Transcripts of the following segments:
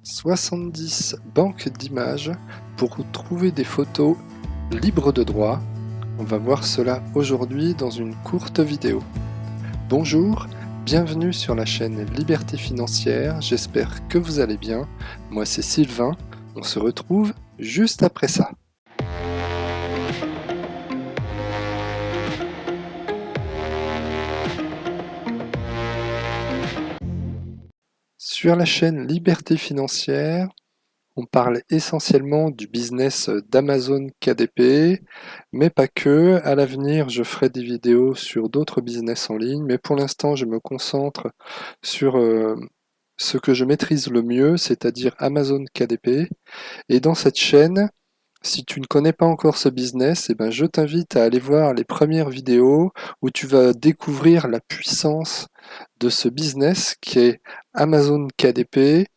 70 banques d'images pour trouver des photos libres de droit. On va voir cela aujourd'hui dans une courte vidéo. Bonjour, bienvenue sur la chaîne Liberté Financière, j'espère que vous allez bien. Moi c'est Sylvain, on se retrouve juste après ça. Sur la chaîne Liberté Financière, on parle essentiellement du business d'Amazon KDP, mais pas que. À l'avenir, je ferai des vidéos sur d'autres business en ligne, mais pour l'instant, je me concentre sur ce que je maîtrise le mieux, c'est-à-dire Amazon KDP. Et dans cette chaîne, si tu ne connais pas encore ce business, eh ben, je t'invite à aller voir les premières vidéos où tu vas découvrir la puissance de ce business qui est Amazon KDP,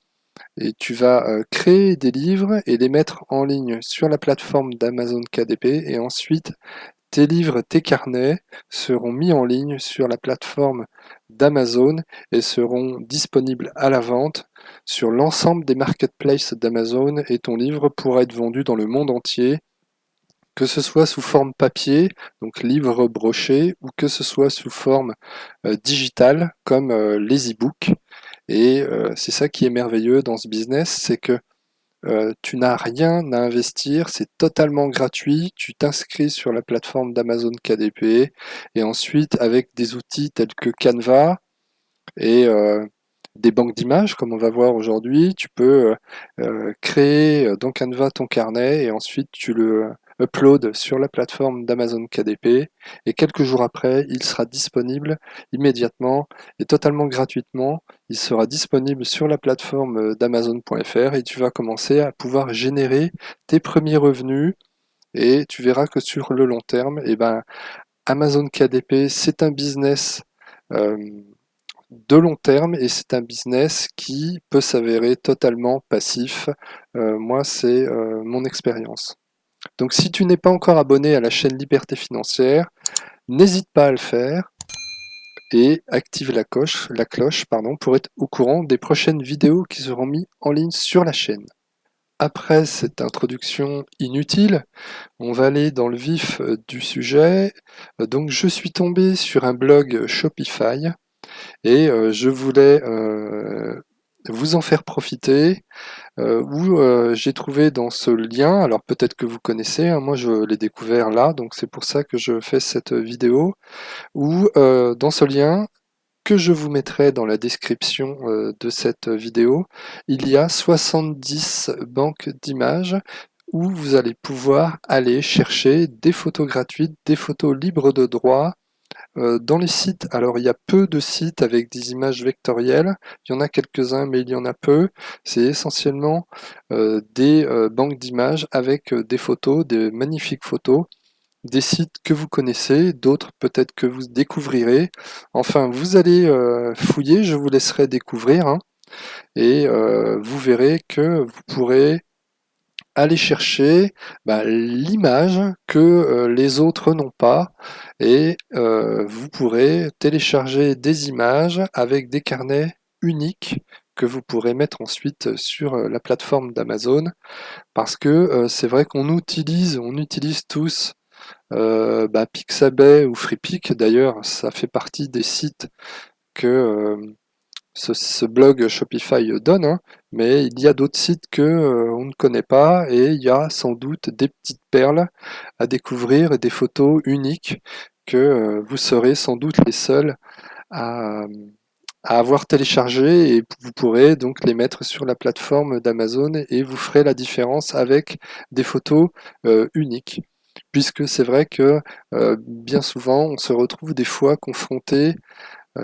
et tu vas créer des livres et les mettre en ligne sur la plateforme d'Amazon KDP, et ensuite tes livres, tes carnets seront mis en ligne sur la plateforme d'Amazon et seront disponibles à la vente sur l'ensemble des marketplaces d'Amazon, et ton livre pourra être vendu dans le monde entier, que ce soit sous forme papier, donc livre broché, ou que ce soit sous forme digitale, comme les e-books. Et c'est ça qui est merveilleux dans ce business, c'est que tu n'as rien à investir, c'est totalement gratuit. Tu t'inscris sur la plateforme d'Amazon KDP, et ensuite avec des outils tels que Canva et des banques d'images comme on va voir aujourd'hui, tu peux créer dans Canva ton carnet, et ensuite tu le upload sur la plateforme d'Amazon KDP, et quelques jours après il sera disponible immédiatement et totalement gratuitement. Il sera disponible sur la plateforme d'Amazon.fr, et tu vas commencer à pouvoir générer tes premiers revenus, et tu verras que sur le long terme, eh ben, Amazon KDP c'est un business euh, de long terme, et c'est un business qui peut s'avérer totalement passif. Moi, c'est mon expérience. Donc si tu n'es pas encore abonné à la chaîne Liberté Financière, n'hésite pas à le faire et active la cloche pour être au courant des prochaines vidéos qui seront mises en ligne sur la chaîne. Après cette introduction inutile, on va aller dans le vif du sujet. Donc je suis tombé sur un blog Shopify, et je voulais vous en faire profiter, où j'ai trouvé dans ce lien, alors peut-être que vous connaissez, hein, moi je l'ai découvert là, donc c'est pour ça que je fais cette vidéo, où dans ce lien, que je vous mettrai dans la description de cette vidéo, il y a 70 banques d'images où vous allez pouvoir aller chercher des photos gratuites, des photos libres de droit. Dans les sites, alors il y a peu de sites avec des images vectorielles, il y en a quelques-uns mais il y en a peu. C'est essentiellement des banques d'images avec des photos, des magnifiques photos, des sites que vous connaissez, d'autres peut-être que vous découvrirez. Enfin, vous allez fouiller, je vous laisserai découvrir, hein, et vous verrez que vous pourrez aller chercher l'image que les autres n'ont pas, et vous pourrez télécharger des images avec des carnets uniques que vous pourrez mettre ensuite sur la plateforme d'Amazon, parce que c'est vrai on utilise tous Pixabay ou FreePic. D'ailleurs, ça fait partie des sites que ce blog Shopify donne, hein, mais il y a d'autres sites que on ne connaît pas, et il y a sans doute des petites perles à découvrir et des photos uniques que vous serez sans doute les seuls à, à avoir téléchargées, et vous pourrez donc les mettre sur la plateforme d'Amazon, et vous ferez la différence avec des photos uniques. Puisque c'est vrai que bien souvent on se retrouve des fois confronté,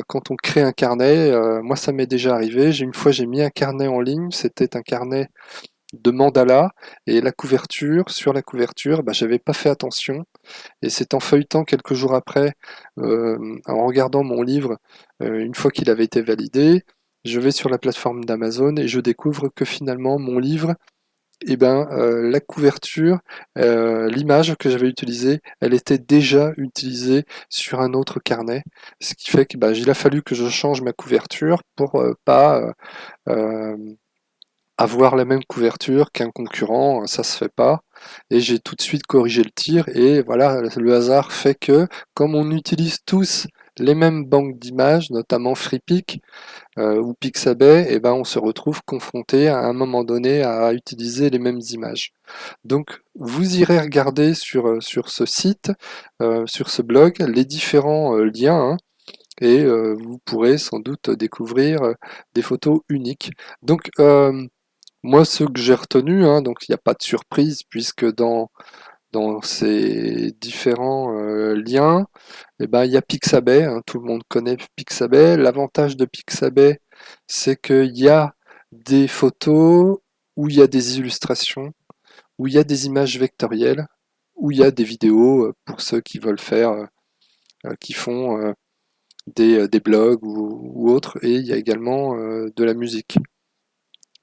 quand on crée un carnet, moi ça m'est déjà arrivé, une fois j'ai mis un carnet en ligne, c'était un carnet de mandala, et sur la couverture, j'avais pas fait attention, et c'est en feuilletant quelques jours après, en regardant mon livre, une fois qu'il avait été validé, je vais sur la plateforme d'Amazon et je découvre que finalement mon livre, la couverture, l'image que j'avais utilisée, elle était déjà utilisée sur un autre carnet. Ce qui fait que il a fallu que je change ma couverture pour pas avoir la même couverture qu'un concurrent, ça se fait pas. Et j'ai tout de suite corrigé le tir et voilà, le hasard fait que comme on utilise tous les mêmes banques d'images, notamment FreePic ou Pixabay, et ben on se retrouve confronté à un moment donné à utiliser les mêmes images. Donc vous irez regarder sur ce site, sur ce blog, les différents liens, hein, et vous pourrez sans doute découvrir des photos uniques. Donc moi, ce que j'ai retenu, hein, donc il n'y a pas de surprise puisque dans ces différents liens, eh ben, il y a Pixabay, hein, tout le monde connaît Pixabay. L'avantage de Pixabay, c'est qu'il y a des photos où il y a des illustrations, où il y a des images vectorielles, où il y a des vidéos pour ceux qui veulent faire, qui font des blogs ou autres, et il y a également de la musique.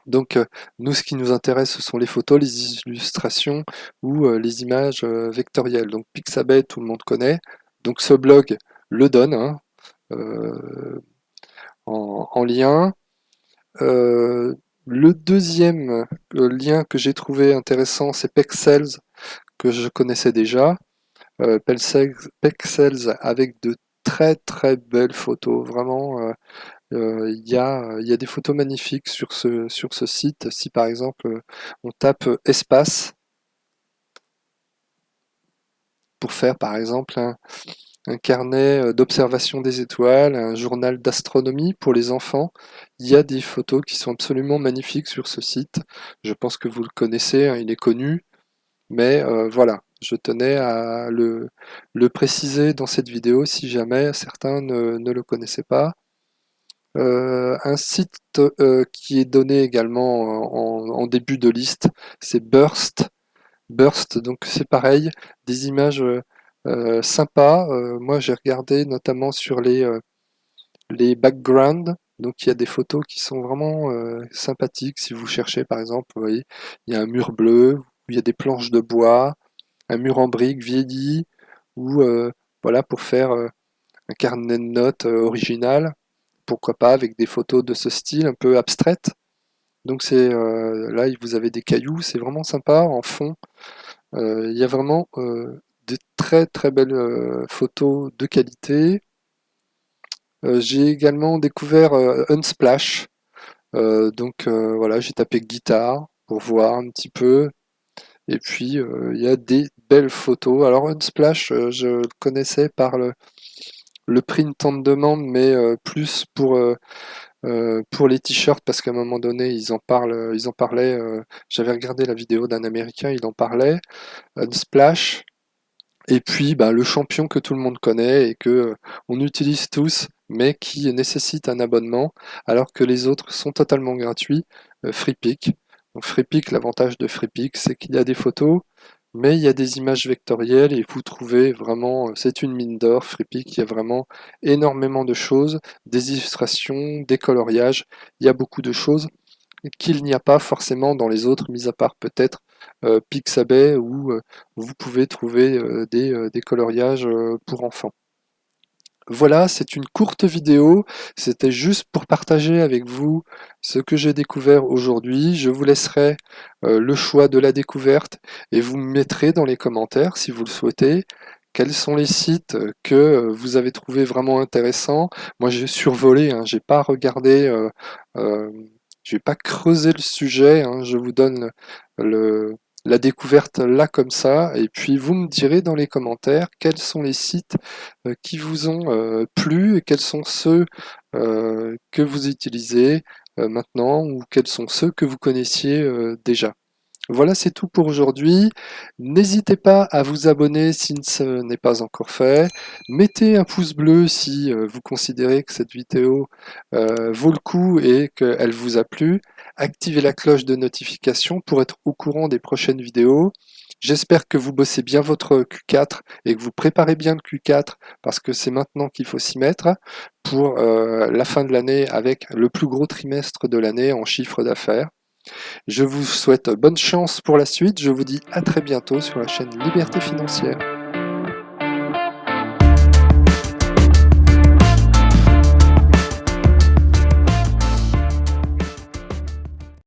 Donc nous, ce qui nous intéresse, ce sont les photos, les illustrations ou les images vectorielles. Donc Pixabay, tout le monde connaît. Donc ce blog le donne, hein, euh, en lien. Euh, le deuxième lien que j'ai trouvé intéressant, c'est Pexels, que je connaissais déjà. Pexels avec de très très belles photos, vraiment. Il y a des photos magnifiques sur ce site. Si par exemple on tape espace pour faire par exemple un carnet d'observation des étoiles, un journal d'astronomie pour les enfants, il y a des photos qui sont absolument magnifiques sur ce site. Je pense que vous le connaissez, hein, il est connu, mais voilà, je tenais à le préciser dans cette vidéo si jamais certains ne le connaissaient pas. Un site qui est donné également en début de liste, c'est Burst. Burst, donc c'est pareil, des images sympas. Moi j'ai regardé notamment sur les backgrounds, donc il y a des photos qui sont vraiment sympathiques. Si vous cherchez par exemple, vous voyez, il y a un mur bleu, où il y a des planches de bois, un mur en briques vieilli, ou voilà pour faire un carnet de notes original, pourquoi pas avec des photos de ce style un peu abstraites. Donc c'est là vous avez des cailloux, c'est vraiment sympa en fond. Il y a vraiment des très très belles photos de qualité. J'ai également découvert Unsplash. Voilà, j'ai tapé guitare pour voir un petit peu. Et puis il y a des belles photos. Alors Unsplash, je le connaissais par le print on demand, mais plus pour les t-shirts parce qu'à un moment donné ils en parlaient. J'avais regardé la vidéo d'un Américain, il en parlait. Unsplash. Et puis bah, le champion que tout le monde connaît et que on utilise tous, mais qui nécessite un abonnement, alors que les autres sont totalement gratuits, FreePic. Donc FreePic, l'avantage de FreePic, c'est qu'il y a des photos, mais il y a des images vectorielles et vous trouvez vraiment, c'est une mine d'or, FreePic, il y a vraiment énormément de choses, des illustrations, des coloriages, il y a beaucoup de choses qu'il n'y a pas forcément dans les autres, mis à part peut-être Pixabay où vous pouvez trouver des coloriages pour enfants. Voilà, c'est une courte vidéo, c'était juste pour partager avec vous ce que j'ai découvert aujourd'hui. Je vous laisserai le choix de la découverte et vous me mettrez dans les commentaires si vous le souhaitez. Quels sont les sites que vous avez trouvé vraiment intéressants? Moi j'ai survolé, hein, j'ai pas regardé, euh, je vais pas creuser le sujet, hein, je vous donne le, la découverte là comme ça, et puis vous me direz dans les commentaires quels sont les sites qui vous ont plu et quels sont ceux que vous utilisez maintenant ou quels sont ceux que vous connaissiez déjà. Voilà, c'est tout pour aujourd'hui. N'hésitez pas à vous abonner si ce n'est pas encore fait. Mettez un pouce bleu si vous considérez que cette vidéo vaut le coup et qu'elle vous a plu. Activez la cloche de notification pour être au courant des prochaines vidéos. J'espère que vous bossez bien votre Q4 et que vous préparez bien le Q4 parce que c'est maintenant qu'il faut s'y mettre pour la fin de l'année avec le plus gros trimestre de l'année en chiffre d'affaires. Je vous souhaite bonne chance pour la suite. Je vous dis à très bientôt sur la chaîne Liberté Financière.